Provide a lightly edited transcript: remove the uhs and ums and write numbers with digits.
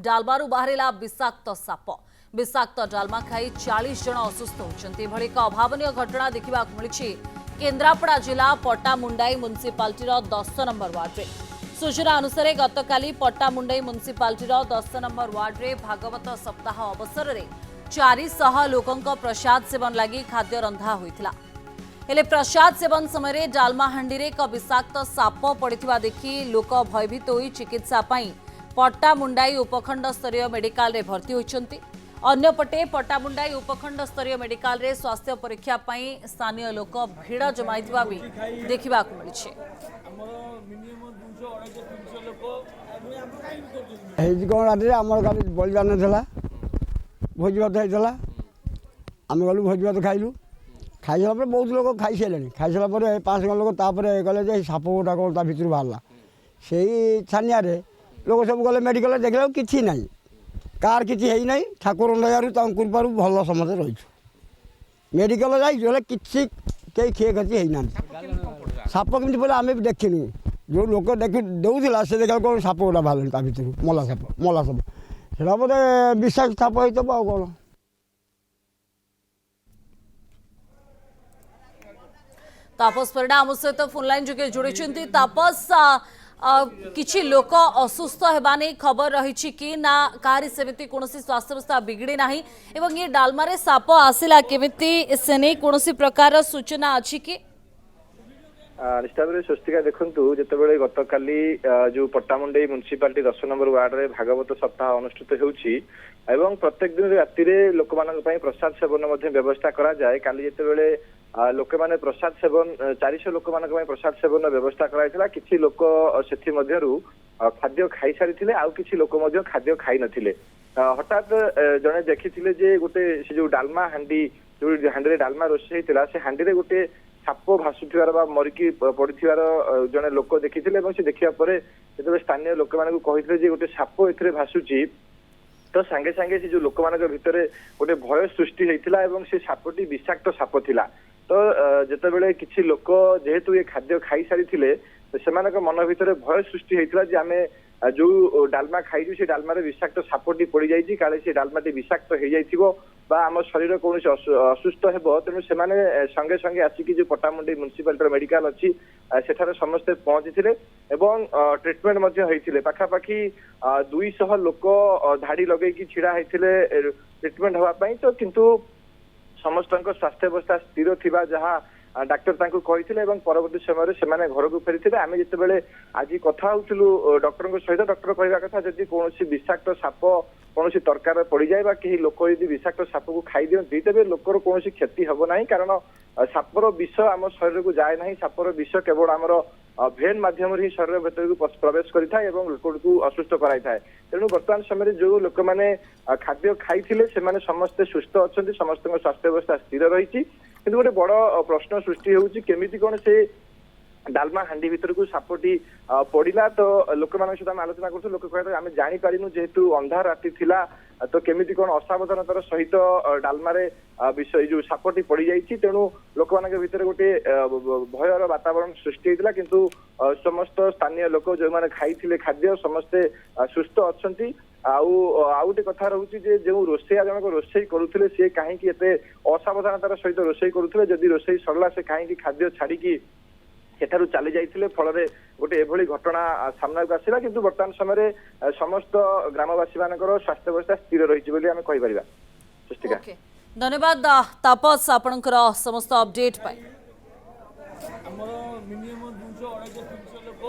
डालमारू बाहरिला विषाक्त साप विषाक्त डालमा खाई 40 जन असुस्थ होती एक अभावन घटना देखा मिली केन्द्रापड़ा जिला पट्टामुंडाई म्युनिसिपालिटीर 10 नंबर वार्ड सूचना अनुसार गतकाली पट्टामुंडाई म्युनिसिपालिटीर 10 नंबर वार्ड रे भागवत सप्ताह अवसर में 400 लोकों प्रसाद सेवन लगी खाद्य रंधा होता हेले प्रसाद सेवन समय डालमा हांडी एक विषाक्त साप पड़ा देखि लोक भयभीत हो चिकित्सा पट्टामुंडाई उपखंड स्तरीय मेडिकल रे भर्ती होइछन्ति। अन्यपटे पट्टामुंडाई उपखंड स्तरीय मेडिकल रे स्वास्थ्य परीक्षा स्थानीय लोक भिड़ जमाइथिबा भी देखिबा को मिलिछि। बलिदान था भोजी भात होता आम गलु भोजी भात खाइलु खाई सारा बहुत लोग खाई सारे खाई सारा 5 जन लोग गले साप गोटा कौन ता भर बाहर से छानिया लोग सब गले मेडिकल देखला कि ना कार कि ना ठाकुर दयारू कृपारू भल समझे रही मेडिकल जाइए कि किए क्षति ना साप कमी बोले आम भी देखनी जो लोक देख दौला से देखा कौन साप गोटा बाहर ता भर मला साप से बोधे विषाक्त साप होता कौन तापस परिडा आम सहित फोन लाइन जुगे जोड़ी तापस किछि लोक असुस्थ हेबानी खबर रही कि ना कारी सेमिति कोनोसी स्वास्थ्य अवस्था बिगड़ी नाही एवं ये डालमारे साप आसिला केमिति सेने कोनोसी प्रकार सूचना अछि कि निश्चित भाव स्वस्तिका देखु जिते गतकाली जो पट्टामुंडाई म्युनिसिपालिटी 10 नंबर वार्ड रे भागवत सप्ताह अनुष्ठित होउछि एवं प्रत्येक दिन राति लोक प्रसाद सेवन व्यवस्था करा जाए काली जिते लोक मैंने प्रसाद सेवन 400 लोक मान प्रसाद सेवन व्यवस्था कराइला किछि लोक सेथि मध्यरु खाद्य खाई सारी आउ किछि लोक मध्य खाद्य खाई नथिले हठात जने देखिथिले जे गोटे से जो डालमा हांडी जो हांडी डालमा रोषे होइतिला से हांडी रे गोटे साप भासुथिबार बा मरिकी पड़िथिबार जने लोक देखिथिले एवं से देखिया परे जेते स्थानीय लोक मानकु कहिथिले जे गोटे साप एथिरे भासुची तो सांगे सांगे से जो लोक मानक भितरे गोटे भय सृष्टि होइतिला एवं से सापटी विषाक्त साप थिला तो जिते किसी लोक जेहेतु ये खाद्य खाई सारी से मन भितर भय सृष्टि होता जे आम जो डालमा खाई से डालमा विषाक्त सापटी पड़ जाइए काले से डालमाटी विषाक्त हो आम शरीर कौन असुस्थ हो तेणु से संगे संगे आसिक जो पट्टामुंडाई म्युनिसिपालिटी मेडिकल अच्छी सेठारे समस्ते पहुंची ट्रिटमेंट होते पाखापाखि 200 लोक धाड़ी लगे छिड़ा होते ट्रिटमेंट हाँपाई तो किंतु समस्त स्वास्थ्य अवस्था स्थिर थिबा जहाँ डाक्टर कही परवर्ती समय से घर को फेरी आम जिते आज कथा होलु डॉक्टर सहित डॉक्टर कहवा कथा जदि कौन विषाक्त साप कौन तरकार पड़ जाए कहीं लोक यदि विषाक्त साप को खाई दिखती तेज लोकर कौन क्षति हम ना कारण सापर विष आम शरीर को जाए ना सापर विष केवल आमर भेन मध्यम ही शरीर भीतर को प्रवेश करें लोक को असुस्थ कराई तेणु बर्तमान समय जो लोक मैंने खाद्य खाई से समस्ते सुस्थ अच्छा समस्त स्वास्थ्य अवस्था स्थिर रही कि गोटे बड़ प्रश्न सृष्टि होमिति कौन से डालमा हांडी भीतर को सापटी पड़ा तो लोक मान सहित आलोचना कर लोक कह आम जापारू जेहेतु अंधार राति थिला तो केमिति कौन असावधानतार सहित डालमारे विषय जो सापटी पड़ जाइए तेणु लोक मान भीतर गोटे भयर वातावरण सृष्टि होता किंतु समस्त स्थानीय लोक जो मैंने खाई खाद्य समस्ते सुस्थ अच्छा आउटे कथा रोचे जो रोसैया जनक रोसई करुले सी कहीं असावधानतार सहित रोसई करुले जदि रोसई सरला से कहीं खाद्य छाड़ी सेठारु चली जाइथिले फलरे गोटे एभली घटना सामना को आसिला किंतु वर्तमान समय समस्त ग्रामवासी मानकर स्वास्थ्य अवस्था स्थिर रही बोली आम कहि परिबा। सृष्टिका धन्यवाद तापस आपनकर समस्त अपडेट पाई। हमर मिनिमम 200 250 लोक